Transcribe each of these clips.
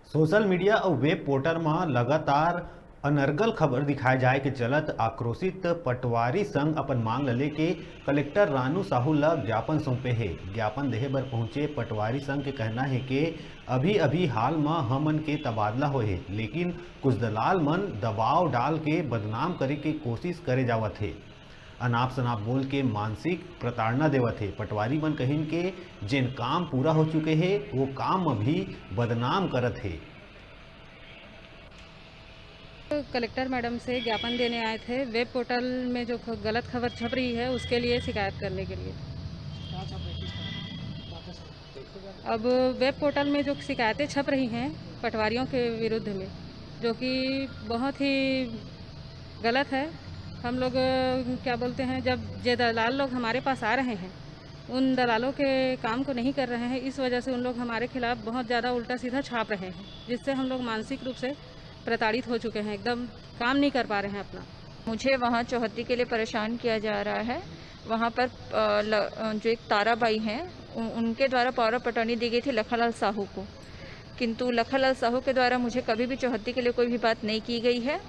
Social media और web portal में लगातार अनर्गल खबर दिखाए जाए के चलत आक्रोशित पटवारी संघ अपन मांग ले के कलेक्टर रानू साहू ला ज्ञापन सौंपे है। ज्ञापन देहे बर पहुंचे पटवारी संघ के कहना है कि अभी अभी हाल में हमन के तबादला होए है, लेकिन कुछ दलाल मन दबाव डाल के बदनाम करे के कोशिश करे जावत है। अनाप शनाप बोल के मानसिक प्रताड़ना देवत है। पटवारी मन कहिन के जिन काम पूरा हो चुके हैं वो काम में भी बदनाम करत है। कलेक्टर मैडम से ज्ञापन देने आए थे वेब पोर्टल में जो गलत खबर छप रही है उसके लिए शिकायत करने के लिए। अब वेब पोर्टल में जो शिकायतें छप रही हैं पटवारियों के विरुद्ध में, जो कि बहुत ही गलत है। हम लोग क्या बोलते हैं, जब ये दलाल लोग हमारे पास आ रहे हैं उन दलालों के काम को नहीं कर रहे हैं, इस वजह से उन लोग हमारे खिलाफ बहुत ज़्यादा उल्टा सीधा छाप रहे हैं, जिससे हम लोग मानसिक रूप से प्रताड़ित हो चुके हैं, एकदम काम नहीं कर पा रहे हैं अपना। मुझे वहाँ चौहद्दी के लिए परेशान किया जा रहा है। वहाँ पर जो एक ताराबाई हैं उनके द्वारा पावर ऑफ अटॉर्नी दी गई थी लखालाल साहू को, किंतु लखालाल साहू के द्वारा मुझे कभी भी चौहद्दी के लिए कोई भी बात नहीं की गई है।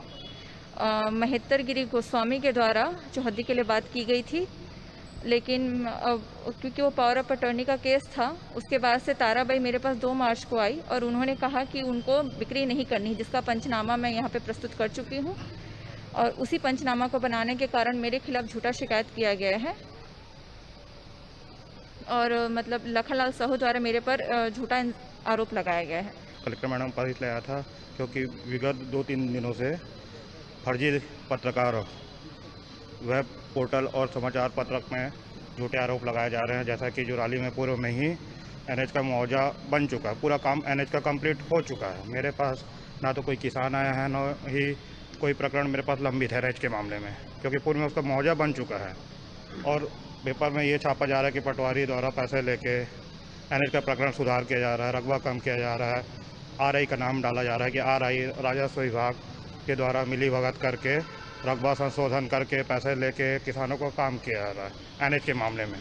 महेतर गिरी गोस्वामी के द्वारा चौहद्दी के लिए बात की गई थी, लेकिन क्योंकि वो पावर ऑफ अटॉर्नी का केस था, उसके बाद से ताराबाई मेरे पास 2 मार्च को आई और उन्होंने कहा कि उनको बिक्री नहीं करनी, जिसका पंचनामा मैं यहाँ पे प्रस्तुत कर चुकी हूँ। और उसी पंचनामा को बनाने के कारण मेरे खिलाफ झूठा शिकायत किया गया है और मतलब लखालाल साहू द्वारा मेरे पर झूठा आरोप लगाया गया है। कलेक्टर मैडम पास इसलिए आया था क्योंकि विगत 2-3 दिनों से फर्जी पत्रकार वेब पोर्टल और समाचार पत्रक में झूठे आरोप लगाए जा रहे हैं। जैसा कि जोराली में पूर्व में ही एनएच का मुआवजा बन चुका है, पूरा काम एनएच का कंप्लीट हो चुका है। मेरे पास ना तो कोई किसान आया है, ना ही कोई प्रकरण मेरे पास लंबित है एनएच के मामले में, क्योंकि पूर्व में उसका मुआवजा बन चुका है। और पेपर में ये छापा जा रहा है कि पटवारी द्वारा पैसे लेके एनएच का प्रकरण सुधार किया जा रहा है, रकबा कम किया जा रहा है, आरआई का नाम डाला जा रहा है कि आरआई राजस्व विभाग के द्वारा मिली भगत करके रकबा संशोधन करके पैसे लेके किसानों को काम किया जा रहा है एनएच के मामले में।